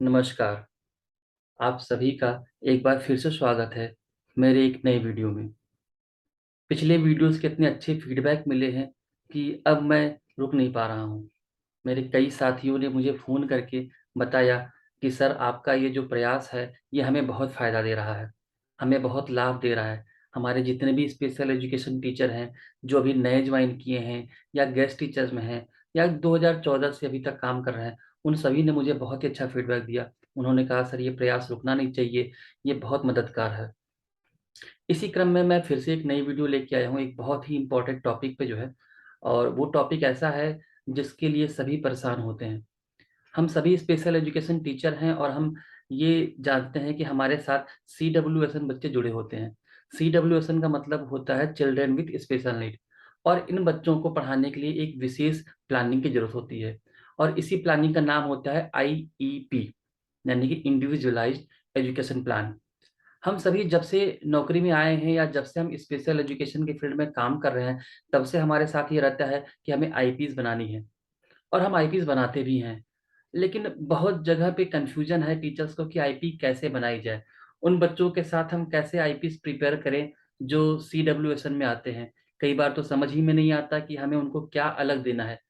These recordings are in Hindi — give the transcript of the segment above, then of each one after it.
नमस्कार। आप सभी का एक बार फिर से स्वागत है मेरे एक नए वीडियो में। पिछले वीडियोज़ के इतने अच्छे फीडबैक मिले हैं कि अब मैं रुक नहीं पा रहा हूँ। मेरे कई साथियों ने मुझे फ़ोन करके बताया कि सर आपका ये जो प्रयास है, ये हमें बहुत फ़ायदा दे रहा है, हमें बहुत लाभ दे रहा है। हमारे जितने भी स्पेशल एजुकेशन टीचर हैं, जो अभी नए जॉइन किए हैं या गेस्ट टीचर्स में हैं या 2014 से अभी तक काम कर रहे हैं, उन सभी ने मुझे बहुत ही अच्छा फीडबैक दिया। उन्होंने कहा सर ये प्रयास रुकना नहीं चाहिए, ये बहुत मददगार है। इसी क्रम में मैं फिर से एक नई वीडियो लेके आया हूँ, एक बहुत ही इम्पोर्टेंट टॉपिक पे जो है, और वो टॉपिक ऐसा है जिसके लिए सभी परेशान होते हैं। हम सभी स्पेशल एजुकेशन टीचर हैं और हम ये जानते हैं कि हमारे साथ सीडब्ल्यूएसएन बच्चे जुड़े होते हैं। सीडब्ल्यूएसएन का मतलब होता है चिल्ड्रन विद स्पेशल नीड, और इन बच्चों को पढ़ाने के लिए एक विशेष प्लानिंग की ज़रूरत होती है, और इसी प्लानिंग का नाम होता है आईईपी, यानी कि इंडिविजुअलाइज्ड एजुकेशन प्लान। हम सभी जब से नौकरी में आए हैं या जब से हम स्पेशल एजुकेशन के फील्ड में काम कर रहे हैं, तब से हमारे साथ ये रहता है कि हमें आईपीएस बनानी है, और हम आईपीएस बनाते भी हैं। लेकिन बहुत जगह पे कन्फ्यूजन है टीचर्स को कि आईपी कैसे बनाई जाए। उन बच्चों के साथ हम कैसे आईपीएस प्रिपेयर करें जो सीडब्ल्यूएसएन में आते हैं। कई बार तो समझ ही में नहीं आता कि हमें उनको क्या अलग देना है।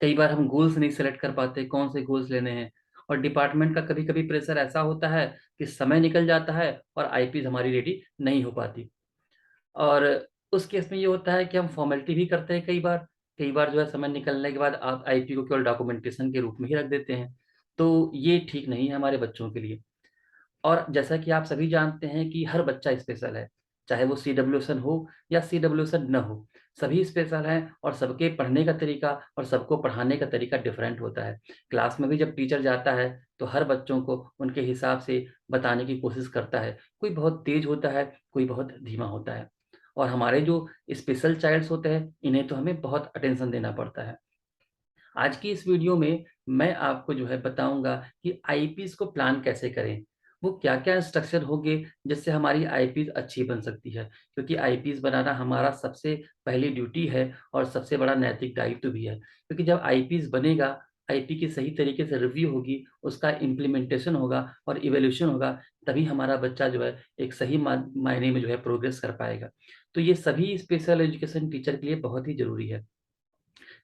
कई बार हम गोल्स नहीं सेलेक्ट कर पाते, कौन से गोल्स लेने हैं, और डिपार्टमेंट का कभी-कभी प्रेशर ऐसा होता है कि समय निकल जाता है और आईपीएस हमारी रेडी नहीं हो पाती। और उस केस में ये होता है कि हम फॉर्मेलिटी भी करते हैं कई बार जो है समय निकलने के बाद आप आईपी को केवल डॉक्यूमेंटेशन के रूप में ही रख देते हैं। तो ये ठीक नहीं है हमारे बच्चों के लिए। और जैसा कि आप सभी जानते हैं कि हर बच्चा स्पेशल है, चाहे वो सीडब्ल्यूएसएन हो या सीडब्ल्यूएसएन न हो, सभी स्पेशल हैं और सबके पढ़ने का तरीका और सबको पढ़ाने का तरीका डिफरेंट होता है। क्लास में भी जब टीचर जाता है, तो हर बच्चों को उनके हिसाब से बताने की कोशिश करता है। कोई बहुत तेज़ होता है, कोई बहुत धीमा होता है। और हमारे जो स्पेशल चाइल्ड्स होते हैं, इन्हें तो हमें बहुत अटेंशन देना पड़ता है। आज की इस वीडियो में मैं आपको जो है बताऊँगा कि आईपीएस को प्लान कैसे करें। वो क्या-क्या इंस्ट्रक्शन होंगे जिससे हमारी आईपीएस अच्छी बन सकती है। क्योंकि आईपीएस बनाना हमारा सबसे पहली ड्यूटी है और सबसे बड़ा नैतिक दायित्व भी है। क्योंकि जब आईपीएस बनेगा, आईपी की सही तरीके से रिव्यू होगी, उसका इम्प्लीमेंटेशन होगा और इवैल्यूएशन होगा, तभी हमारा बच्चा जो है एक सही मायने में जो है प्रोग्रेस कर पाएगा। तो ये सभी स्पेशल एजुकेशन टीचर के लिए बहुत ही ज़रूरी है।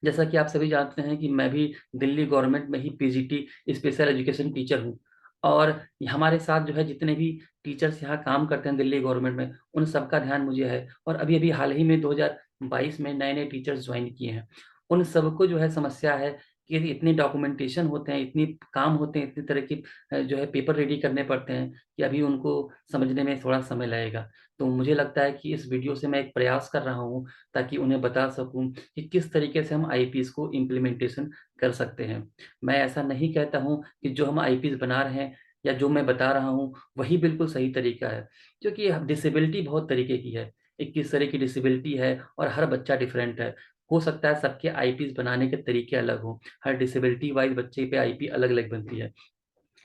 जैसा कि आप सभी जानते हैं कि मैं भी दिल्ली गवर्नमेंट में ही पीजीटी स्पेशल एजुकेशन टीचर हूँ, और हमारे साथ जो है जितने भी टीचर्स यहाँ काम करते हैं दिल्ली गवर्नमेंट में, उन सबका ध्यान मुझे है। और अभी-अभी हाल ही में 2022 में नए-नए टीचर्स जॉइन किए हैं। उन सबको जो है समस्या है कि इतनी डॉक्यूमेंटेशन होते हैं, इतनी काम होते हैं, इतनी तरह की जो है पेपर रेडी करने पड़ते हैं कि अभी उनको समझने में थोड़ा समय लगेगा। तो मुझे लगता है कि इस वीडियो से मैं एक प्रयास कर रहा हूँ ताकि उन्हें बता सकूँ कि किस तरीके से हम आईपीएस को इम्प्लीमेंटेशन कर सकते हैं। मैं ऐसा नहीं कहता हूँ कि जो हम आईपीएस बना रहे हैं या जो मैं बता रहा हूँ, वही बिल्कुल सही तरीका है, क्योंकि डिसेबिलिटी बहुत तरीके की है। 21 तरह की डिसेबिलिटी है और हर बच्चा डिफरेंट है। हो सकता है सबके आईपीएस बनाने के तरीके अलग हों, हर डिसेबिलिटी वाइज़ बच्चे पे आईपी अलग-अलग बनती है।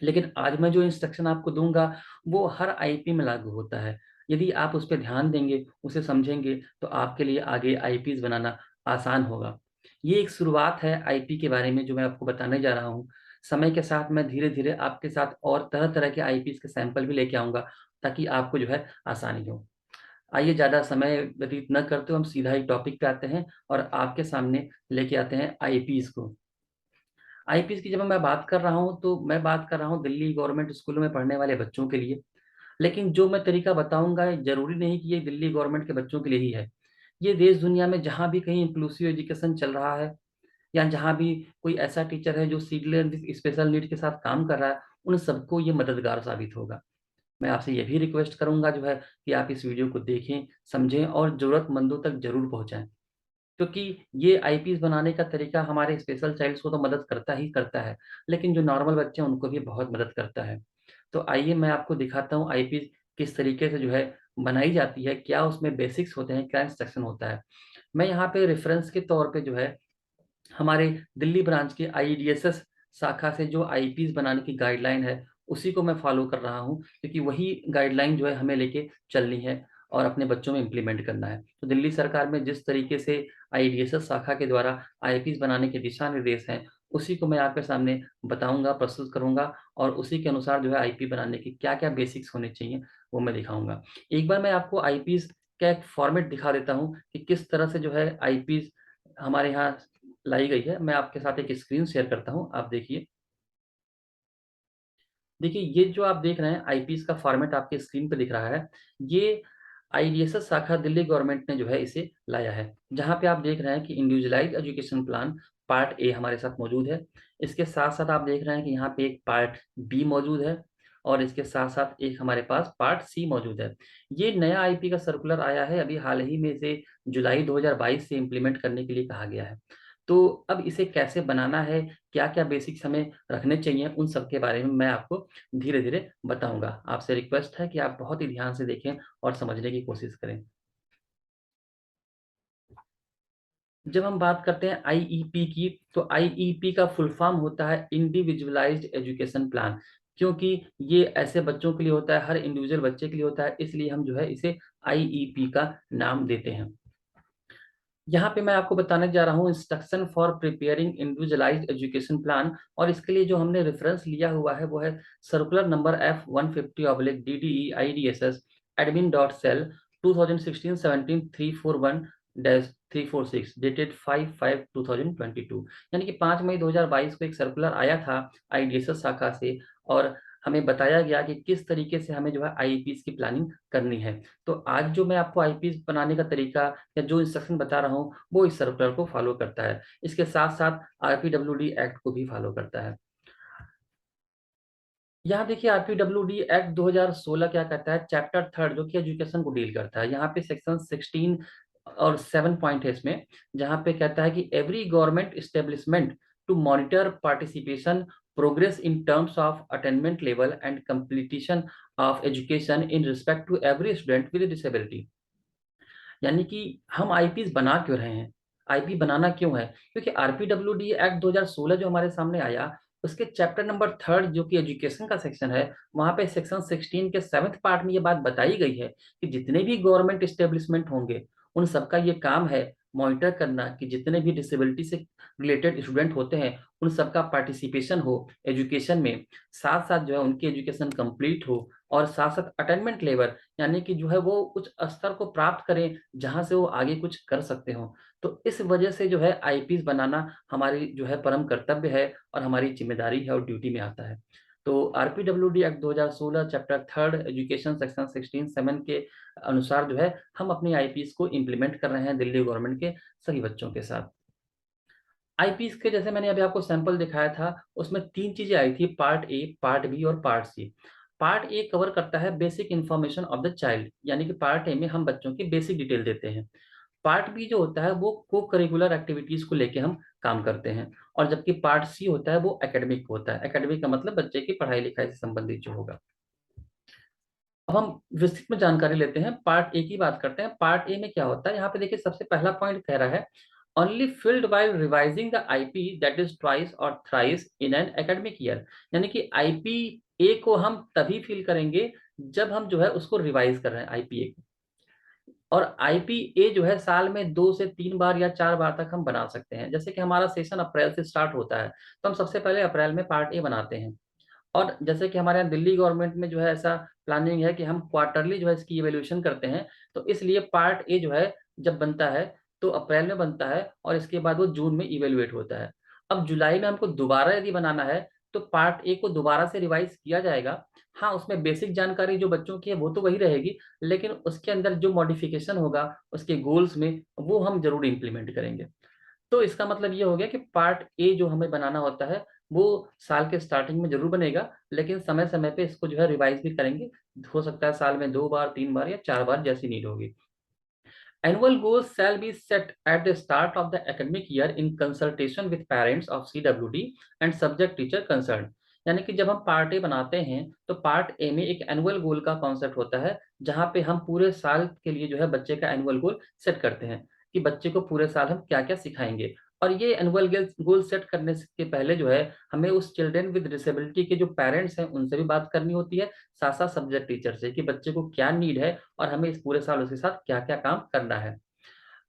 लेकिन आज मैं जो इंस्ट्रक्शन आपको दूँगा, वो हर आईपी में लागू होता है। यदि आप उस पे ध्यान देंगे, उसे समझेंगे, तो आपके लिए आगे आईपीज़ बनाना आसान होगा। ये एक शुरुआत है आईपी के बारे में जो मैं आपको बताने जा रहा हूँ। समय के साथ मैं धीरे-धीरे आपके साथ और तरह-तरह के आईपीज़ के सैंपल भी लेके आऊँगा, ताकि आपको जो है आसानी हो। आइए ज़्यादा समय व्यतीत न करते हुए हम सीधा ही टॉपिक पे आते हैं और आपके सामने लेके आते हैं आईपीज़ को। आईपीएस की जब मैं बात कर रहा हूँ, तो मैं बात कर रहा हूँ दिल्ली गवर्नमेंट स्कूलों में पढ़ने वाले बच्चों के लिए। लेकिन जो मैं तरीका बताऊँगा, ज़रूरी नहीं कि ये दिल्ली गवर्नमेंट के बच्चों के लिए ही है। ये देश दुनिया में जहाँ भी कहीं इंक्लूसिव एजुकेशन चल रहा है या जहाँ भी कोई ऐसा टीचर है जो चिल्ड्रन विद स्पेशल नीड के साथ काम कर रहा है, उन सबको ये मददगार साबित होगा। मैं आपसे ये भी रिक्वेस्ट करूँगा जो है कि आप इस वीडियो को देखें, समझें और ज़रूरतमंदों तक ज़रूर पहुँचाएँ। क्योंकि ये आईपीएस बनाने का तरीका हमारे स्पेशल चाइल्ड्स को तो मदद करता ही करता है, लेकिन जो नॉर्मल बच्चे हैं उनको भी बहुत मदद करता है। तो आइए मैं आपको दिखाता हूँ आईपीएस किस तरीके से जो है बनाई जाती है, क्या उसमें बेसिक्स होते हैं, क्या इंस्ट्रक्शन होता है। मैं यहाँ पे रेफ़रेंस के तौर पे जो है हमारे दिल्ली ब्रांच के आईडीएसएस शाखा से जो आईपीएस बनाने की गाइडलाइन है, उसी को मैं फ़ॉलो कर रहा हूँ, क्योंकि वही गाइडलाइन जो है हमें लेके चलनी है और अपने बच्चों में इम्प्लीमेंट करना है। तो दिल्ली सरकार में जिस तरीके से आईडीएसएस शाखा के द्वारा आईपीएस बनाने के दिशा निर्देश हैं, उसी को मैं आपके सामने बताऊँगा, प्रस्तुत करूँगा और उसी के अनुसार जो है आईपी बनाने की क्या-क्या बेसिक्स होने चाहिए, वो मैं दिखाऊँगा। एक बार मैं आपको आईपीज़ का एक फॉर्मेट दिखा देता हूँ कि किस तरह से जो है आईपीज़ हमारे यहाँ लाई गई है। मैं आपके साथ एक स्क्रीन शेयर करता हूँ, आप देखिए। देखिए, ये जो आप देख रहे हैं आईपीएस का फॉर्मेट आपके स्क्रीन पे दिख रहा है, ये आईडीएसएस शाखा दिल्ली गवर्नमेंट ने जो है इसे लाया है। जहाँ पे आप देख रहे हैं कि individualised education plan part A हमारे साथ मौजूद है। इसके साथ-साथ आप देख रहे हैं कि यहाँ पे एक पार्ट बी मौजूद है और इसके साथ-साथ एक हमारे पास पार्ट सी मौजूद है। ये नया आईपी का सर्कुलर आया है, अभी हाल ही में इसे जुलाई 2022 से इम्प्लीमेंट करने के लिए कहा गया है। तो अब इसे कैसे बनाना है, क्या-क्या बेसिक्स हमें रखने चाहिए, उन सब के बारे में मैं आपको धीरे-धीरे बताऊँगा। आपसे रिक्वेस्ट है कि आप बहुत ही ध्यान से देखें और समझने की कोशिश करें। जब हम बात करते हैं आईईपी की, तो आईईपी का फुल फॉर्म होता है इंडिविजुअलाइज्ड एजुकेशन प्लान, क्योंकि ये ऐसे बच्चों के लिए होता है, हर इंडिविजुअल बच्चे के लिए होता है, इसलिए हम जो है इसे आईईपी का नाम देते हैं। यहाँ पे मैं आपको बताने जा रहा हूँ instruction for preparing individualised education plan और इसके लिए जो हमने रेफरेंस लिया हुआ है वो है circular number F150/DDE/IDSS admin.cell 2016-17 341-346 dated 5/5/2022, यानी कि 5 मई 2022 को एक सर्कुलर आया था आईडीएसएस शाखा से और हमें बताया गया कि किस तरीके से हमें जो है आईईपीज़ की प्लानिंग करनी है। तो आज जो मैं आपको आईपीज़ बनाने का तरीका या जो इंस्ट्रक्शन बता रहा हूँ, वो इस सर्कुलर को फॉलो करता है। इसके साथ-साथ आरपीडब्ल्यूडी एक्ट को भी फॉलो करता है। यहाँ देखिए आरपीडब्ल्यूडी एक्ट 2016 क्या कहता है, चैप्टर 3 जो कि एजुकेशन को डील करता है। यहाँ पे सेक्शन 16 और 7 पॉइंट है इसमें, जहाँ पे कहता है कि every government establishment to monitor participation, progress in terms of attainment level and completion of education in respect to every student with disability. यानी कि हम आईपीज़ बना क्यों रहे हैं? आईपी बनाना क्यों है? क्योंकि आरपीडब्ल्यूडी एक्ट 2016 जो हमारे सामने आया, उसके चैप्टर नंबर 3 जो कि एजुकेशन का सेक्शन है, वहाँ पे सेक्शन 16 के 7th पार्ट में ये बात बताई गई है कि जितने भी गवर्नमेंट एस्टेब्लिशमेंट होंगे, उन सबका ये काम है मॉनिटर करना कि जितने भी डिसेबिलिटी से रिलेटेड स्टूडेंट होते हैं, उन सबका पार्टिसिपेशन हो एजुकेशन में। साथ-साथ जो है उनकी एजुकेशन कंप्लीट हो और साथ-साथ अटेनमेंट लेवल यानी कि जो है वो उच्च स्तर को प्राप्त करें, जहाँ से वो आगे कुछ कर सकते हों। तो इस वजह से जो है आईपीज़ बनाना हमारी जो है परम कर्तव्य है और हमारी ज़िम्मेदारी है और ड्यूटी में आता है। तो RPWD act 2016 chapter 3 education section 16 7 के अनुसार जो है हम अपनी आईपीज़ को इम्प्लीमेंट कर रहे हैं दिल्ली गवर्नमेंट के सभी बच्चों के साथ। आईपीज़ के जैसे मैंने अभी आपको सैंपल दिखाया था, उसमें 3 चीज़ें आई थी, पार्ट ए, पार्ट बी और part C. Part A cover करता है basic information of the child, यानी कि पार्ट ए में हम बच्चों की बेसिक डिटेल देते हैं। पार्ट बी जो होता है वो को-करिकुलर एक्टिविटीज़ को लेके हम काम करते हैं और जबकि पार्ट सी होता है वो एकेडमिक होता है। एकेडमिक का मतलब बच्चे की पढ़ाई-लिखाई से संबंधित जो होगा। अब हम विस्तृत में जानकारी लेते हैं, पार्ट ए की बात करते हैं। पार्ट ए में क्या होता है, यहाँ पे देखिए सबसे पहला पॉइंट कह रहा है, only filled while revising the IP that is twice और thrice in an academic year, यानी कि आईपी ए को हम तभी फिल करेंगे जब हम जो है उसको रिवाइज कर रहे हैं आईपी ए को। और आईपीए जो है साल में 2 से 3 बार या 4 बार तक हम बना सकते हैं। जैसे कि हमारा सेशन अप्रैल से स्टार्ट होता है, तो हम सबसे पहले अप्रैल में पार्ट ए बनाते हैं। और जैसे कि हमारे यहाँ दिल्ली गवर्नमेंट में जो है ऐसा प्लानिंग है कि हम क्वार्टरली जो है इसकी इवैल्यूएशन करते हैं, तो इसलिए पार्ट ए जो है जब बनता है, तो अप्रैल में बनता है और इसके बाद वो जून में इवैल्यूएट होता है। अब जुलाई में हमको दोबारा यदि बनाना है, तो पार्ट ए को दोबारा से रिवाइज़ किया जाएगा। हाँ, उसमें बेसिक जानकारी जो बच्चों की है वो तो वही रहेगी, लेकिन उसके अंदर जो मॉडिफ़िकेशन होगा उसके गोल्स में, वो हम ज़रूर इम्प्लीमेंट करेंगे। तो इसका मतलब ये हो गया कि पार्ट ए जो हमें बनाना होता है, वो साल के स्टार्टिंग में ज़रूर बनेगा, लेकिन समय-समय पे इसको जो है रिवाइज़ भी करेंगे। हो सकता है साल में 2 बार, 3 बार या 4 बार जैसी नीड होगी। Annual goals shall be set at the start of the academic year in consultation with parents of CWD and subject teacher concerned। यानी कि जब हम पार्ट ए बनाते हैं, तो पार्ट ए में एक एनुअल गोल का कॉन्सेप्ट होता है, जहाँ पे हम पूरे साल के लिए जो है बच्चे का एनुअल गोल सेट करते हैं कि बच्चे को पूरे साल हम क्या-क्या सिखाएँगे। और ये एनुअल गोल सेट करने से के पहले जो है, हमें उस चिल्ड्रन विद डिसेबिलिटी के जो पेरेंट्स हैं, उनसे भी बात करनी होती है, साथ-साथ सब्जेक्ट टीचर से कि बच्चे को क्या नीड है और हमें इस पूरे साल उसके साथ क्या-क्या काम करना है।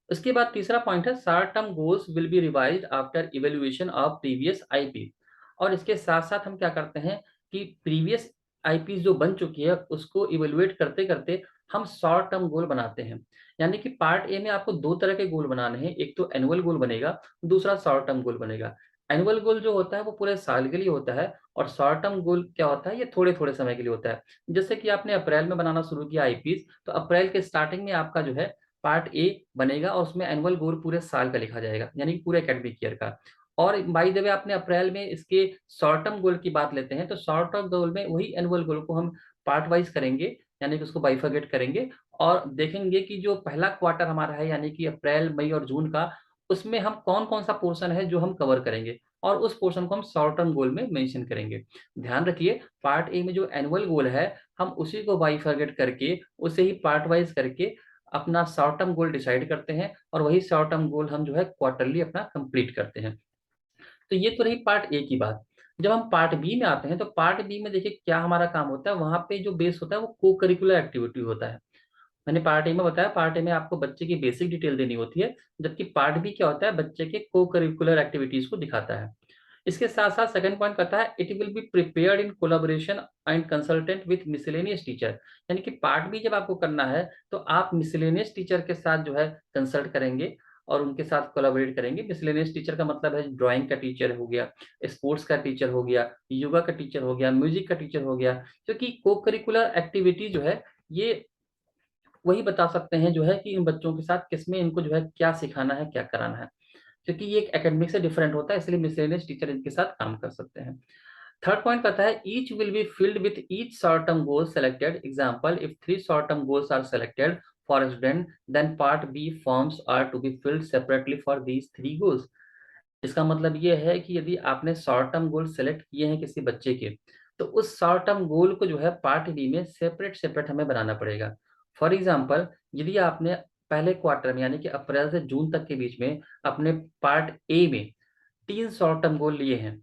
उसके बाद तीसरा पॉइंट है short term goals will be revised after evaluation of previous IP. और इसके साथ साथ हम क्या करते हैं कि प्रीवियस आईपी जो बन चुकी है उसको इवेल्युएट करते करते हम शॉर्ट टर्म गोल बनाते हैं। यानी कि पार्ट ए में आपको दो तरह के गोल बनाने हैं, एक तो एनुअल गोल बनेगा, दूसरा शॉर्ट टर्म गोल बनेगा। एनुअल गोल जो होता है वो पूरे साल के लिए होता है, और शॉर्ट टर्म गोल क्या होता है, ये थोड़े थोड़े समय के लिए होता है। जैसे कि आपने अप्रैल में बनाना शुरू किया आईपीस, तो अप्रैल के स्टार्टिंग में आपका जो है पार्ट ए बनेगा और उसमें एनुअल गोल पूरे साल का लिखा जाएगा, यानी कि पूरे एकेडमिक ईयर का। और बाय द वे आपने अप्रैल में इसके शॉर्ट टर्म गोल की बात लेते हैं, तो शॉर्ट टर्म गोल में वही एनुअल गोल को हम पार्ट वाइज करेंगे, यानी कि उसको बाइफरगेट करेंगे और देखेंगे कि जो पहला क्वार्टर हमारा है, यानी कि अप्रैल मई और जून का, उसमें हम कौन कौन सा पोर्शन है जो हम कवर करेंगे, और उस पोर्शन को हम शॉर्ट टर्म गोल में मेंशन करेंगे। ध्यान रखिए, पार्ट ए में जो एनुअल गोल है हम उसी को बाइफरगेट करके, उसे ही पार्ट वाइज करके अपना शॉर्ट टर्म गोल डिसाइड करते हैं, और वही शॉर्ट टर्म गोल हम जो है क्वार्टरली अपना कंप्लीट करते हैं। तो ये तो रही पार्ट ए की बात। जब हम पार्ट बी में आते हैं, तो पार्ट बी में देखिए क्या हमारा काम होता है, वहां पे जो बेस होता है वो को करिकुलर एक्टिविटी होता है। मैंने पार्ट ए में बताया, पार्ट ए में आपको बच्चे की बेसिक डिटेल देनी होती है, जबकि पार्ट बी क्या होता है, बच्चे के को करिकुलर एक्टिविटीज को दिखाता है। इसके साथ साथ सेकंड पॉइंट कहता है it will be prepared in collaboration and consultant with miscellaneous teacher. यानी कि पार्ट बी जब आपको करना है तो आप मिसलेनियस टीचर के साथ जो है कंसल्ट करेंगे और उनके साथ कोलाबोरेट करेंगे। मिसलेनियस टीचर का मतलब है ड्राइंग का टीचर हो गया, स्पोर्ट्स का टीचर हो गया, योगा का टीचर हो गया, म्यूजिक का टीचर हो गया, क्योंकि को करिकुलर एक्टिविटी जो है ये वही बता सकते हैं जो है कि इन बच्चों के साथ किसमें इनको जो है क्या सिखाना है, क्या कराना है। क्योंकि ये एक एकेडमिक से डिफरेंट होता है, इसलिए मिसलेनियस टीचर इनके साथ काम कर सकते हैं। थर्ड पॉइंट कहता है each will be filled with each short term goal selected. Example, if three short term goals are selected for a student, then part B forms are to be filled separately for these three goals। इसका मतलब ये है कि यदि आपने शॉर्ट टर्म गोल सेलेक्ट किए हैं किसी बच्चे के, तो उस शॉर्ट टर्म गोल को जो है पार्ट बी में सेपरेट सेपरेट हमें बनाना पड़ेगा। फॉर एग्जाम्पल, यदि आपने पहले क्वार्टर में यानी कि अप्रैल से जून तक के बीच में अपने पार्ट ए में तीन शॉर्ट टर्म गोल लिए हैं,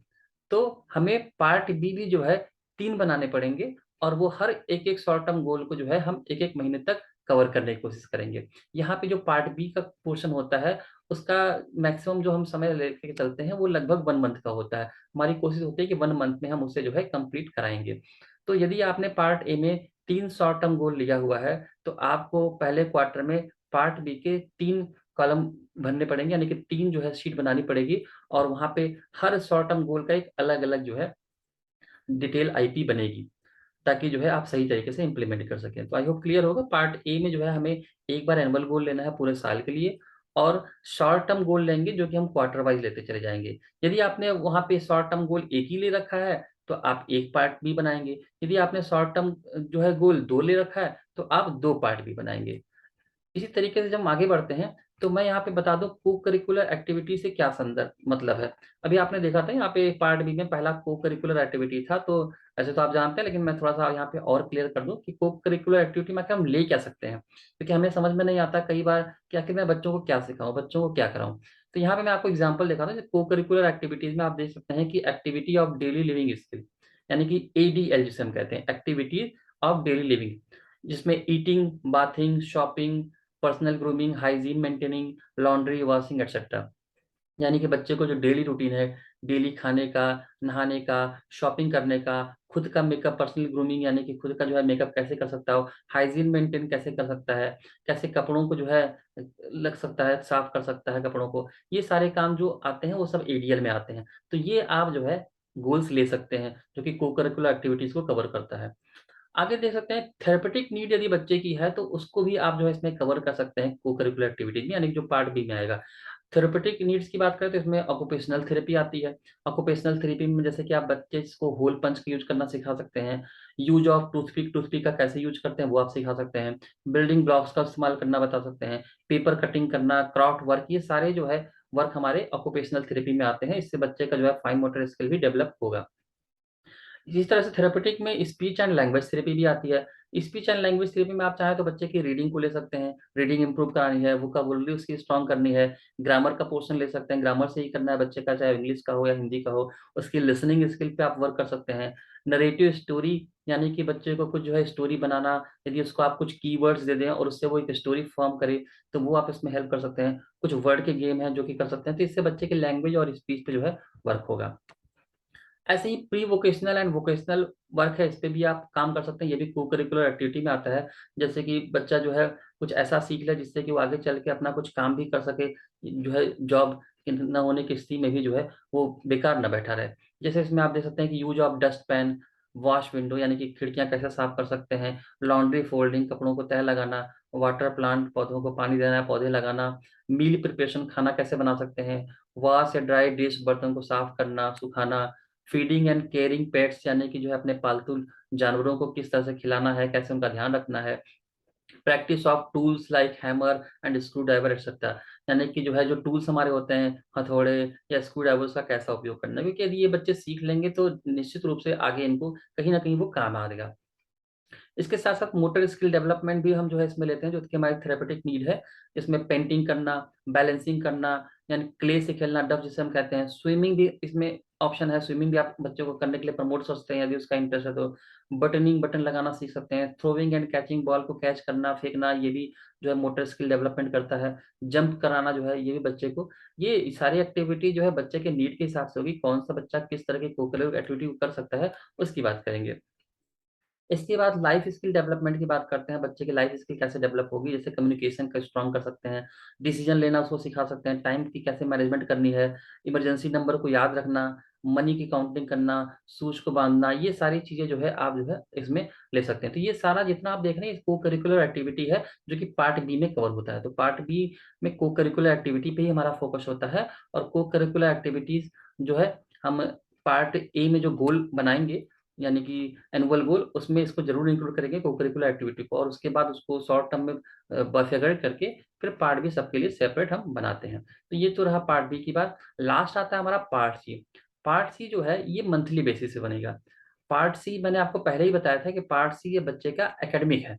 तो हमें पार्ट बी भी जो है तीन बनाने पड़ेंगे, और वो हर एक एक शॉर्ट टर्म गोल को जो है हम एक एक महीने तक कवर करने की कोशिश करेंगे। यहाँ पे जो पार्ट बी का पोर्शन होता है उसका मैक्सिमम जो हम समय लेके चलते हैं वो लगभग 1 मंथ का होता है। हमारी कोशिश होती है कि 1 मंथ में हम उसे जो है कंप्लीट कराएंगे। तो यदि आपने पार्ट ए में तीन शॉर्ट टर्म गोल लिया हुआ है, तो आपको पहले क्वार्टर में पार्ट बी के तीन कॉलम भरने पड़ेंगे, यानी कि तीन जो है शीट बनानी पड़ेगी, और वहां पे हर शॉर्ट टर्म गोल का एक अलग अलग जो है डिटेल आईपी बनेगी, ताकि जो है आप सही तरीके से इंप्लीमेंट कर सकें। तो आई होप क्लियर होगा। पार्ट ए में जो है हमें एक बार एनुअल गोल लेना है पूरे साल के लिए, और शॉर्ट टर्म गोल लेंगे जो कि हम क्वार्टर वाइज लेते चले जाएंगे। यदि आपने वहां पे शॉर्ट टर्म गोल एक ही ले रखा है तो आप एक पार्ट भी बनाएंगे, यदि आपने शॉर्ट टर्म जो है गोल दो ले रखा है तो आप दो पार्ट भी बनाएंगे। इसी तरीके से जब हम आगे बढ़ते हैं, तो मैं यहाँ पे बता दूं को करिकुलर एक्टिविटी से क्या संदर्भ मतलब है। अभी आपने देखा था यहाँ पे पार्ट बी में पहला को करिकुलर एक्टिविटी था, तो ऐसे तो आप जानते हैं, लेकिन मैं थोड़ा सा यहाँ पे और क्लियर कर दूं कि को करिकुलर एक्टिविटी में क्या हम ले क्या सकते हैं, क्योंकि हमें समझ में नहीं आता कई बार कि आखिर मैं बच्चों को क्या सिखाऊं, बच्चों को क्या कराऊं। तो यहाँ पे मैं आपको एग्जाम्पल दिखाता हूँ। को करिकुलर एक्टिविटीज में आप देख सकते हैं कि activity of daily living skill, यानी कि एडीएल जिसे हम कहते हैं, एक्टिविटीज ऑफ डेली लिविंग, जिसमें eating, bathing, shopping, personal grooming, hygiene maintaining, laundry, washing etcetera. यानी कि बच्चे को जो डेली रूटीन है, डेली खाने का, नहाने का, शॉपिंग करने का, खुद का मेकअप, पर्सनल ग्रूमिंग यानी कि खुद का जो है मेकअप कैसे कर सकता हो, हाइजीन मेंटेन कैसे कर सकता है, कैसे कपड़ों को जो है लग सकता है, साफ कर सकता है कपड़ों को, ये सारे काम जो आते हैं वो सब एडीएल में आते हैं। तो ये आप जो है गोल्स ले सकते हैं जो कि को करिकुलर एक्टिविटीज को कवर करता है। आगे देख सकते हैं थेरेपेटिक नीड यदि बच्चे की है तो उसको भी आप जो है इसमें कवर कर सकते हैं को करिकुलर एक्टिविटीज में, यानी कि जो पार्ट बी में आएगा। थेरेपेटिक नीड्स की बात करें तो इसमें ऑक्यूपेशनल थेरेपी आती है। ऑक्यूपेशनल थेरेपी में जैसे कि आप बच्चे को होल पंच का यूज करना सिखा सकते हैं, यूज ऑफ टूथपिक, टूथपिक का कैसे यूज करते हैं वो आप सिखा सकते हैं, बिल्डिंग ब्लॉक्स का इस्तेमाल करना बता सकते हैं, पेपर कटिंग करना, क्राफ्ट वर्क, ये सारे जो है वर्क हमारे ऑक्यूपेशनल थेरेपी में आते हैं। इससे बच्चे का जो है फाइन मोटर स्किल भी डेवलप होगा। इस तरह से थेरेपेटिक में स्पीच एंड लैंग्वेज थेरेपी भी आती है। स्पीच एंड लैंग्वेज थेरेपी में आप चाहें तो बच्चे की रीडिंग को ले सकते हैं, रीडिंग इंप्रूव करानी है, वोकाबुलरी उसकी स्ट्रांग करनी है, ग्रामर का पोर्शन ले सकते हैं, ग्रामर से ही करना है बच्चे का, चाहे इंग्लिश का हो या हिंदी का हो। उसकी लिसनिंग स्किल पे आप वर्क कर सकते हैं। नरेटिव स्टोरी, यानी कि बच्चे को कुछ जो है स्टोरी बनाना, यदि उसको आप कुछ कीवर्ड्स दे दें और उससे वो एक स्टोरी फॉर्म करे, तो वो आप इसमें हेल्प कर सकते हैं। कुछ वर्ड के गेम हैं जो कि कर सकते हैं, तो इससे बच्चे के लैंग्वेज और स्पीच पे जो है वर्क होगा। ऐसे ही pre vocational and vocational work है, इस पे भी आप काम कर सकते हैं, ये भी को करिकुलर एक्टिविटी में आता है। जैसे कि बच्चा जो है कुछ ऐसा सीख ले जिससे कि वो आगे चल के अपना कुछ काम भी कर सके, जो है जॉब न होने की स्थिति में भी जो है वो बेकार न बैठा रहे। जैसे इसमें आप देख सकते हैं कि use of dust pan, wash window यानी कि खिड़कियां कैसे साफ कर सकते हैं, लॉन्ड्री फोल्डिंग, कपड़ों को तह लगाना, वाटर प्लांट, पौधों को पानी देना, पौधे लगाना, मील प्रिपरेशन, खाना कैसे बना सकते हैं, वॉश या ड्राई डिश, बर्तन को साफ करना सुखाना, फीडिंग एंड केयरिंग पेट्स, यानी कि जो है अपने पालतू जानवरों को किस तरह से खिलाना है, कैसे उनका ध्यान रखना है, practice of tools like hammer and screw driver etcetera, यानी कि जो है जो टूल्स हमारे होते हैं, हथौड़े या स्क्रू ड्राइवर्स का कैसा उपयोग करना है, क्योंकि यदि ये बच्चे सीख लेंगे तो निश्चित रूप से आगे इनको कहीं ना कहीं वो काम आएगा। इसके साथ साथ मोटर स्किल डेवलपमेंट भी हम जो है इसमें लेते हैं, जो कि हमारी थेरेपेटिक नीड है। इसमें पेंटिंग करना, बैलेंसिंग करना, यानी क्ले से खेलना, डफ जिसे हम कहते हैं, स्विमिंग भी इसमें ऑप्शन है, स्विमिंग भी आप बच्चों को करने के लिए प्रमोट कर सकते हैं यदि उसका इंटरेस्ट है तो। बटनिंग, बटन लगाना सीख सकते हैं, थ्रोइंग एंड कैचिंग, बॉल को कैच करना फेंकना, ये भी जो है मोटर स्किल डेवलपमेंट करता है। जंप कराना जो है ये भी बच्चे को, ये सारी एक्टिविटी जो है बच्चे के नीड के हिसाब से होगी, कौन सा बच्चा किस तरह की कोकुलर एक्टिविटी कर सकता है उसकी बात करेंगे। इसके बाद लाइफ स्किल डेवलपमेंट की बात करते हैं, बच्चे की लाइफ स्किल कैसे डेवलप होगी, जैसे कम्युनिकेशन का स्ट्रांग कर सकते हैं, डिसीजन लेना उसको सिखा सकते हैं, टाइम की कैसे मैनेजमेंट करनी है, इमरजेंसी नंबर को याद रखना, मनी की काउंटिंग करना, सूच को बांधना, ये सारी चीजें जो है आप जो है इसमें ले सकते हैं। तो ये सारा जितना आप देख रहे हैं को करिकुलर एक्टिविटी है, जो कि पार्ट बी में कवर होता है। तो पार्ट बी में को करिकुलर एक्टिविटी पे ही हमारा फोकस होता है, और को करिकुलर एक्टिविटीज जो है हम पार्ट ए में जो गोल बनाएंगे, यानी कि एनुअल गोल, उसमें इसको जरूर इंक्लूड करेंगे को करिकुलर एक्टिविटी को, और उसके बाद उसको शॉर्ट टर्म में बफेगड़ करके फिर पार्ट बी सबके लिए सेपरेट हम बनाते हैं। तो ये तो रहा पार्ट बी की बात। लास्ट आता है हमारा पार्ट सी। पार्ट सी जो है ये मंथली बेसिस से बनेगा। पार्ट सी मैंने आपको पहले ही बताया था कि पार्ट सी ये बच्चे का एकेडमिक है।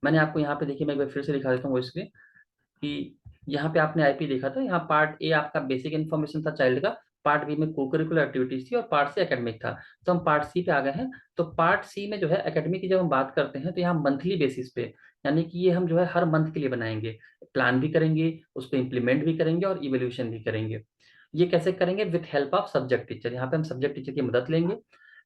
मैंने आपको यहाँ पे देखिए, मैं एक बार फिर से दिखा देता हूँ वो इसलिए कि यहाँ पे आपने आईपी देखा था, यहाँ पार्ट ए आपका बेसिक इन्फॉर्मेशन था चाइल्ड का, पार्ट बी में कोकरिकुलर एक्टिविटीज थी, और पार्ट सी एकेडमिक था। तो हम पार्ट सी पे आ गए हैं। तो पार्ट सी में जो है एकेडमिक की जब हम बात करते हैं तो यहाँ मंथली बेसिस पे, यानी कि ये हम जो है हर मंथ के लिए बनाएंगे, प्लान भी करेंगे, उसको इम्प्लीमेंट भी करेंगे और इवोल्यूशन भी करेंगे। ये कैसे करेंगे? With help of subject teacher. यहाँ पे हम सब्जेक्ट टीचर की मदद लेंगे।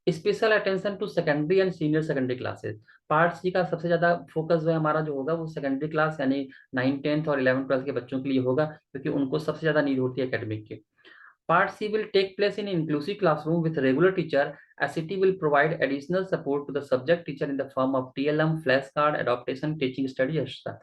Special attention to secondary and senior secondary classes. Part C का सबसे ज्यादा फोकस जो है हमारा जो होगा वो सेकेंडरी क्लास यानी 9th 10th और 11th 12th के बच्चों के लिए होगा, क्योंकि उनको सबसे ज्यादा नीड होती है एकेडमिक की। Part C will take place in inclusive classroom with regular teacher. ICT will provide additional support to the subject teacher in the form of TLM, flashcard, adaptation, teaching study, etc.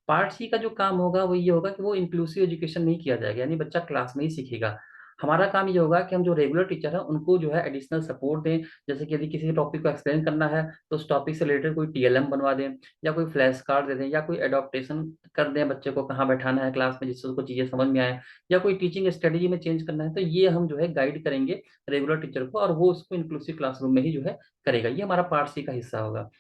Part C का जो काम होगा वो ये होगा कि वो इंक्लूसिव एजुकेशन नहीं किया जाएगा, यानी बच्चा क्लास में ही सीखेगा। हमारा काम ये होगा कि हम जो रेगुलर टीचर है उनको जो है एडिशनल सपोर्ट दें, जैसे कि यदि किसी टॉपिक को एक्सप्लेन करना है तो उस टॉपिक से रिलेटेड कोई टीएलएम बनवा दें, या कोई फ्लैश कार्ड दे दें, या कोई एडॉप्टेशन कर दें बच्चे को कहाँ बैठाना है क्लास में जिससे उसको चीजें समझ में आए, या कोई टीचिंग स्ट्रेटेजी में चेंज करना है, तो ये हम जो है गाइड करेंगे रेगुलर टीचर को, और वो उसको इंक्लूसिव क्लासरूम में ही जो है करेगा। ये हमारा पार्ट सी का हिस्सा होगा।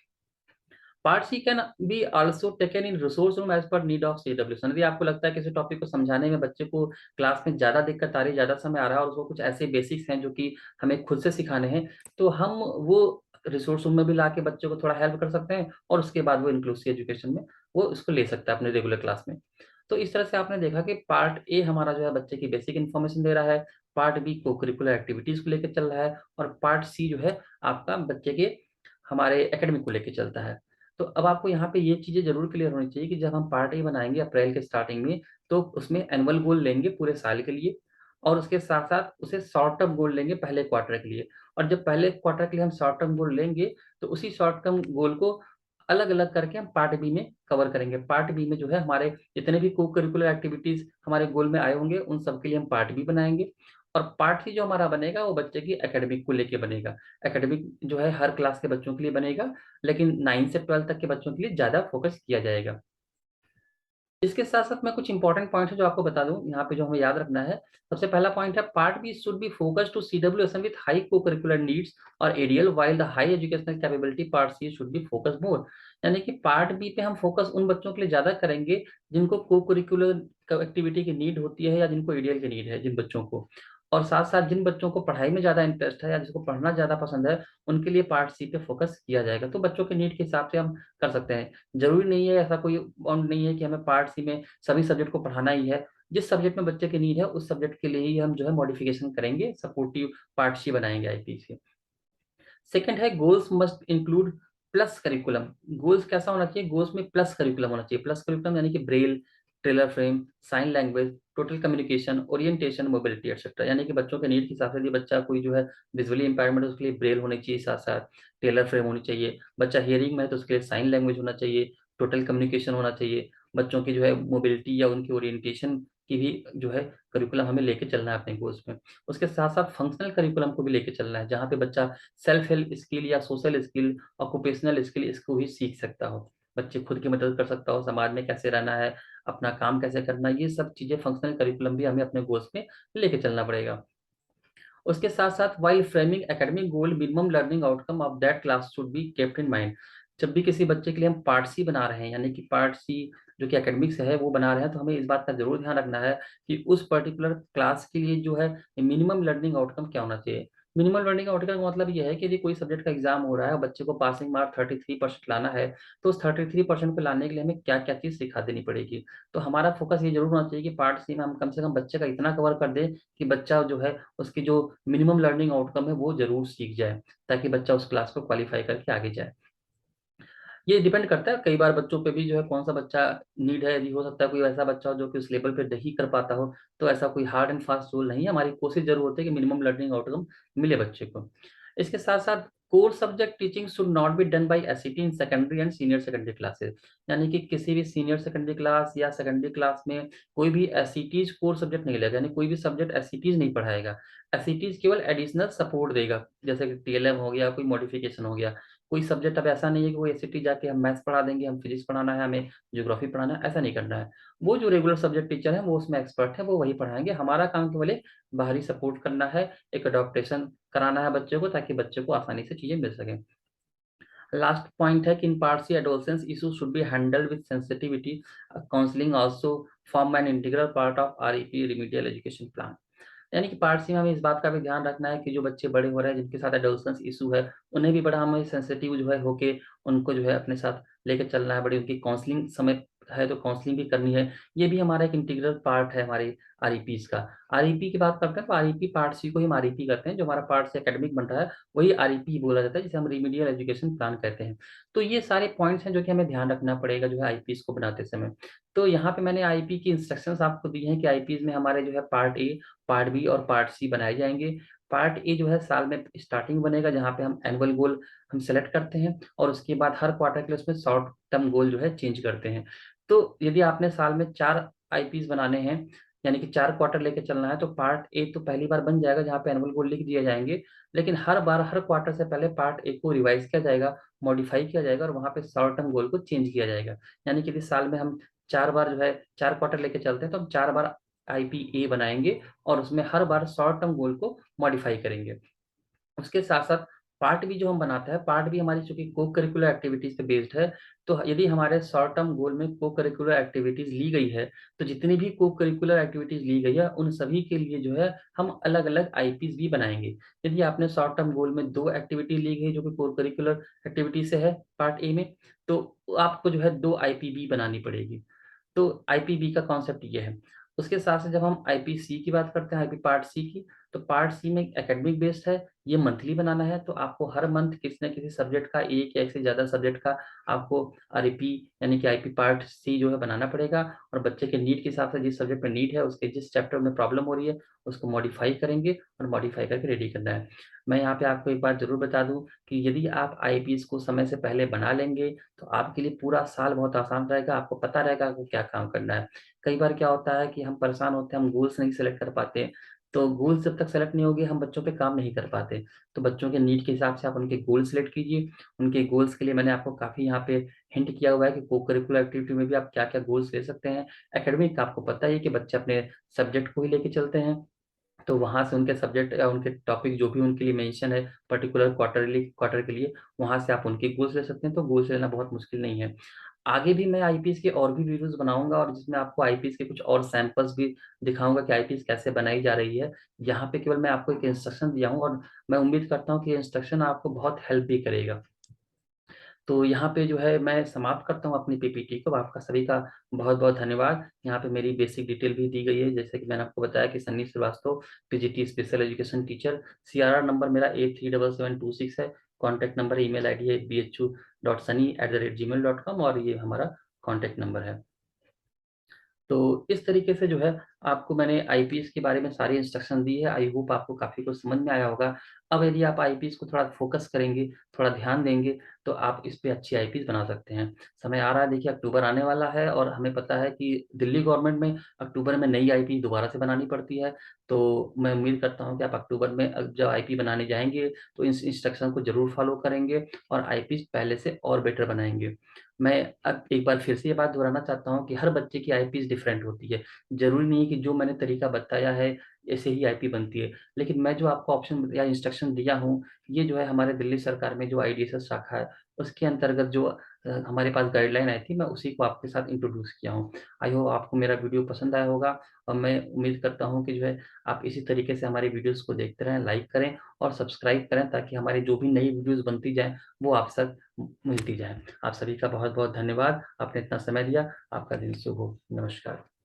Part C can be also taken in resource room as per need of CW. यदि आपको लगता है किसी टॉपिक को समझाने में बच्चे को क्लास में ज्यादा दिक्कत आ रही है, ज्यादा समय आ रहा है, और उसको कुछ ऐसे बेसिक्स हैं जो कि हमें खुद से सिखाने हैं, तो हम वो रिसोर्स रूम में भी ला के बच्चे को थोड़ा हेल्प कर सकते हैं, और उसके बाद वो इंक्लूसिव एजुकेशन में वो उसको ले सकता है अपने रेगुलर क्लास में। तो इस तरह से आपने देखा कि पार्ट ए हमारा जो है बच्चे की बेसिक इन्फॉर्मेशन दे रहा है, पार्ट बी को करिकुलर एक्टिविटीज को लेकर चल रहा है, और पार्ट सी जो है आपका बच्चे के हमारे एकेडमिक को लेकर चलता है। तो अब आपको यहाँ पे ये चीजें जरूर क्लियर होनी चाहिए कि जब हम पार्ट ए बनाएंगे अप्रैल के स्टार्टिंग में, तो उसमें एनुअल गोल लेंगे पूरे साल के लिए, और उसके साथ साथ उसे शॉर्ट टर्म गोल लेंगे पहले क्वार्टर के लिए। और जब पहले क्वार्टर के लिए हम शॉर्ट टर्म गोल लेंगे, तो उसी शॉर्ट टर्म गोल को अलग अलग करके हम पार्ट बी में कवर करेंगे। पार्ट बी में जो है हमारे जितने भी को करिकुलर एक्टिविटीज हमारे गोल में आए होंगे उन सब के लिए हम पार्ट बी बनाएंगे। और पार्ट सी जो हमारा बनेगा वो बच्चे की एकेडमिक को लेके बनेगा। एकेडमिक जो है हर क्लास के बच्चों के लिए बनेगा, लेकिन 9 से 12 तक के बच्चों के लिए ज्यादा फोकस किया जाएगा। इसके साथ-साथ मैं कुछ इंपॉर्टेंट पॉइंट है जो आपको बता दूँ, यहाँ पे जो हमें याद रखना है। सबसे पहला पॉइंट है part B should be focused to CWSM with high co-curricular needs और ADL while the high educational capability part C should be focused more. यानी कि पार्ट बी पे हम फोकस उन बच्चों के लिए ज़्यादा करेंगे जिनको को-करिकुलर एक्टिविटी की नीड होती है या जिनको एडीएल की नीड है जिन बच्चों को। और साथ-साथ जिन बच्चों को पढ़ाई में ज़्यादा इंटरेस्ट है या जिसको पढ़ना ज़्यादा पसंद है, उनके लिए पार्ट सी पे फोकस किया जाएगा। तो बच्चों के नीड के हिसाब से हम कर सकते हैं। ज़रूरी नहीं है, ऐसा कोई बाउंड नहीं है कि हमें पार्ट सी में सभी सब्जेक्ट को पढ़ाना ही है। जिस सब्जेक्ट में बच्चे की नीड है, उस सब्जेक्ट के लिए ही हम जो है मॉडिफिकेशन करेंगे, सपोर्टिव पार्ट सी बनाएँगे आईपी से। सेकंड है goals must include plus curriculum. Goals कैसा होना चाहिए? गोल्स में प्लस करिकुलम होना चाहिए। प्लस करिकुलम यानी कि braille, Taylor frame, sign language, total communication, orientation, mobility etcetera. यानी कि बच्चों के नीड के हिसाब से यदि बच्चा कोई जो है विजुअली इम्पेयरमेंट है, उसके लिए ब्रेल होनी चाहिए, साथ-साथ टेलर फ्रेम होनी चाहिए। बच्चा हियरिंग में है तो उसके लिए साइन लैंग्वेज होना चाहिए, टोटल कम्युनिकेशन होना चाहिए। बच्चों की जो है मोबिलिटी या उनकी ओरिएंटेशन की भी जो है करिकुलम हमें लेके चलना है अपने गोल्स में। उसके साथ-साथ फंक्शनल करिकुलम को भी लेके चलना है, जहाँ पे बच्चा सेल्फ हेल्प स्किल या सोशल स्किल, ऑक्यूपेशनल स्किल इसको भी सीख सकता हो। बच्चे खुद की मदद कर सकता हो, समाज में कैसे रहना है, अपना काम कैसे करना है, ये सब चीज़ें फंक्शनल करिकुलम भी हमें अपने गोल्स में लेके चलना पड़ेगा। उसके साथ-साथ while framing academic goal minimum learning outcome of that class should be kept in mind. जब भी किसी बच्चे के लिए हम पार्ट सी बना रहे हैं, यानी कि पार्ट सी जो कि एकेडमिक्स है वो बना रहे हैं, तो हमें इस बात का ज़रूर ध्यान रखना है कि उस पर्टिकुलर क्लास के लिए जो है मिनिमम लर्निंग आउटकम क्या होना चाहिए। मिनिमम लर्निंग आउटकम का मतलब ये है कि यदि कोई सब्जेक्ट का एग्जाम हो रहा है और बच्चे को पासिंग मार्क 33% लाना है, तो उस 33% को लाने के लिए हमें क्या-क्या चीज़ सिखा देनी पड़ेगी। तो हमारा फोकस ये ज़रूर होना चाहिए कि पार्ट सी में हम कम से कम बच्चे का इतना कवर कर दें कि बच्चा जो है उसकी जो मिनिमम लर्निंग आउटकम है वो ज़रूर सीख जाए, ताकि बच्चा उस क्लास को क्वालीफाई करके आगे जाए। ये डिपेंड करता है, कई बार बच्चों पे भी जो है कौन-सा बच्चा नीड है, यदि हो सकता है कोई ऐसा बच्चा हो जो कि उस लेवल पे नहीं कर पाता हो, तो ऐसा कोई हार्ड एंड फास्ट रूल नहीं है, हमारी कोशिश ज़रूर होती है कि मिनिमम लर्निंग आउटकम मिले बच्चे को। इसके साथ-साथ core subject teaching should not be done by SET in secondary and senior secondary classes. यानी कि किसी भी सीनियर सेकेंडरी क्लास या सेकेंडरी क्लास में कोई भी एसईटीज़ कोर सब्जेक्ट नहीं लेगा, यानी कोई भी सब्जेक्ट एसईटीज़ नहीं पढ़ाएगा। एसईटीज़ केवल एडिशनल सपोर्ट देगा, जैसे कि टीएलएम हो गया, कोई मॉडिफिकेशन हो गया। कोई सब्जेक्ट अब ऐसा नहीं है कि वो एसईटी जाके हम मैथ्स पढ़ा देंगे, हम फिजिक्स पढ़ाना है, हमें ज्योग्राफी पढ़ाना है, ऐसा नहीं करना है। वो जो रेगुलर सब्जेक्ट टीचर हैं, वो उसमें एक्सपर्ट हैं, वो वही पढ़ाएँगे। हमारा काम केवल एक बाहरी सपोर्ट करना है, एक एडॉप्टेशन कराना है बच्चे को, ताकि बच्चे को आसानी से चीज़ें मिल सकें। लास्ट पॉइंट है कि in part C adolescence issues should be handled with sensitivity, counselling also form an integral part of REP remedial education plan. यानी कि पार्ट सी में हमें इस बात का भी ध्यान रखना है कि जो बच्चे बड़े हो रहे हैं, जिनके साथ एडोलेसेंस इश्यू है, उन्हें भी बड़ा हमें सेंसिटिव जो है होके उनको जो है अपने साथ लेके चलना है, बड़ी उनकी काउंसलिंग समय है तो काउंसलिंग भी करनी है। ये भी हमारा एक इंटीग्रल पार्ट है हमारे आरईपीज़ का। आरईपी की बात करते हैं तो आरईपी पार्ट सी को ही हम आरईपी कहते हैं, जो हमारा पार्ट सी एकेडमिक बन रहा है, वही आरईपी बोला जाता है, जिसे हम रिमेडियल एजुकेशन प्लान कहते हैं। तो ये सारे पॉइंट्स हैं जो कि हमें ध्यान रखना पड़ेगा जो है आईपीज़ को बनाते समय। तो यहाँ पे मैंने आईपी की इंस्ट्रक्शंस आपको दी हैं कि आईपीज़ में हमारे जो है पार्ट ए, पार्ट बी और पार्ट सी बनाए जाएँगे। पार्ट ए जो है साल में स्टार्टिंग बनेगा, जहाँ पे हम एनुअल गोल हम सेलेक्ट करते हैं और उसके बाद हर क्वार्टर के लिए उसमें शॉर्ट टर्म गोल जो है चेंज करते हैं। तो यदि आपने साल में 4 आईपीज़ बनाने हैं, यानी कि 4 क्वार्टर लेके चलना है, तो पार्ट ए तो पहली बार बन जाएगा जहाँ पे एनुअल गोल लिख दिए जाएँगे। लेकिन हर बार हर क्वार्टर से पहले पार्ट ए को रिवाइज़ किया जाएगा, मॉडिफाई किया जाएगा और वहाँ पे शॉर्ट टर्म गोल को चेंज किया जाएगा। यानी कि यदि साल में हम 4 बार जो है 4 क्वार्टर लेके चलते हैं, तो हम 4 बार आईपीए बनाएँगे और उसमें हर बार शॉर्ट टर्म गोल को मॉडिफाई करेंगे। उसके साथ-साथ पार्ट बी जो हम बनाते हैं, पार्ट बी हमारी चूँकि को-करिकुलर एक्टिविटीज़ पे बेस्ड है, तो यदि हमारे शॉर्ट टर्म गोल में को-करिकुलर एक्टिविटीज़ ली गई है, तो जितनी भी को-करिकुलर एक्टिविटीज़ ली गई है, उन सभी के लिए जो है हम अलग-अलग आईपीज़ भी बनाएँगे। यदि आपने शॉर्ट टर्म गोल में 2 एक्टिविटी ली गई जो कि को-करिकुलर एक्टिविटी से है पार्ट ए में, तो आपको जो है 2 आईपीबी बनानी पड़ेगी। तो आईपीबी का कॉन्सेप्ट ये है। उसके साथ-साथ जब हम आईपीसी की बात करते हैं, आईपी पार्ट सी की, तो पार्ट सी में एकेडमिक बेस्ड है, ये मंथली बनाना है, तो आपको हर मंथ किसी न किसी सब्जेक्ट का एक या एक से ज़्यादा सब्जेक्ट का आपको आरईपी यानी कि आईपी पार्ट सी जो है बनाना पड़ेगा और बच्चे के नीड के हिसाब से जिस सब्जेक्ट में नीड है, उसके जिस चैप्टर में प्रॉब्लम हो रही है, उसको मॉडिफाई करेंगे और मॉडिफाई करके रेडी करना है। मैं यहाँ पे आपको एक बात ज़रूर बता दूँ कि यदि आप आईपीज़ को समय से पहले बना लेंगे, तो आपके लिए पूरा साल बहुत आसान रहेगा, आपको पता रहेगा आपको क्या काम करना है। कई बार क्या होता है कि हम परेशान होते हैं, हम गोल्स नहीं सेलेक्ट कर पाते हैं, तो गोल्स जब तक सेलेक्ट नहीं होंगे, हम बच्चों पे काम नहीं कर पाते। तो बच्चों के नीड के हिसाब से आप उनके गोल सेलेक्ट कीजिए। उनके गोल्स के लिए मैंने आपको काफ़ी यहाँ पे हिंट किया हुआ है कि को-करिकुलर एक्टिविटी में भी आप क्या-क्या गोल्स ले सकते हैं। एकेडमिक का आपको पता ही है कि बच्चे अपने सब्जेक्ट को ही लेके चलते हैं। तो वहाँ से उनके सब्जेक्ट या उनके टॉपिक जो भी उनके लिए मेंशन है पर्टिकुलर क्वार्टर के लिए, वहाँ से आप उनके गोल्स ले सकते हैं, तो गोल्स लेना बहुत मुश्किल नहीं है। आगे भी मैं आईपीएस के और भी वीडियोज़ बनाऊँगा और जिसमें आपको आईपीएस के कुछ और सैंपल्स भी दिखाऊँगा कि आईपीएस कैसे बनाई जा रही है। यहाँ पे केवल मैं आपको एक इंस्ट्रक्शन दिया हूँ और मैं उम्मीद करता हूँ कि ये इंस्ट्रक्शन आपको बहुत हेल्प भी करेगा। तो यहाँ पे जो है मैं समाप्त करता हूँ अपनी पीपीटी को। आपका सभी का बहुत-बहुत धन्यवाद। यहाँ पे मेरी बेसिक डिटेल भी दी गई है, जैसे कि मैंने आपको बताया कि Sunny Srivastava, PGT special education teacher. CRR number मेरा 837726 है। कॉन्टैक्ट नंबर, ईमेल आईडी है bhu.sunny@gmail.com और ये हमारा कॉन्टैक्ट नंबर है। तो इस तरीके से जो है आपको मैंने आईपीएस के बारे में सारी इंस्ट्रक्शन दी है। आई होप आपको काफ़ी कुछ समझ में आया होगा। अब यदि आप आईपीएस को थोड़ा फ़ोकस करेंगे, थोड़ा ध्यान देंगे, तो आप इस पे अच्छी आईपीएस बना सकते हैं। समय आ रहा है, देखिए अक्टूबर आने वाला है और हमें पता है कि दिल्ली गवर्नमेंट में अक्टूबर में नई आईपी दोबारा से बनानी पड़ती है। तो मैं उम्मीद करता हूँ कि आप अक्टूबर में जब आईपी बनाने जाएँगे, तो इस इंस्ट्रक्शन को ज़रूर फ़ॉलो करेंगे और आईपीएस पहले से और बेटर बनाएँगे। मैं अब एक बार फिर से ये बात दोहराना चाहता हूँ कि हर बच्चे की आईपीएस डिफरेंट होती है। ज़रूरी नहीं है कि जो मैंने तरीका बताया है, ऐसे ही आईपी बनती है। लेकिन मैं जो आपको ऑप्शन या इंस्ट्रक्शन दिया हूँ, ये जो है हमारे दिल्ली सरकार में जो आईडीएसएस शाखा है, उसके अंतर्गत जो हमारे पास गाइडलाइन आई थी, मैं उसी को आपके साथ इंट्रोड्यूस किया हूँ। आई होप आपको मेरा वीडियो पसंद आया होगा और मैं उम्मीद करता हूँ कि जो है आप इसी तरीके से हमारी वीडियोज़ को देखते रहें, लाइक करें और सब्सक्राइब करें ताकि हमारी जो भी नई वीडियोज़ बनती जाएँ, वो आप तक मिलती जाएँ। आप सभी का बहुत-बहुत धन्यवाद। आपने इतना समय दिया। आपका दिन शुभ हो। नमस्कार।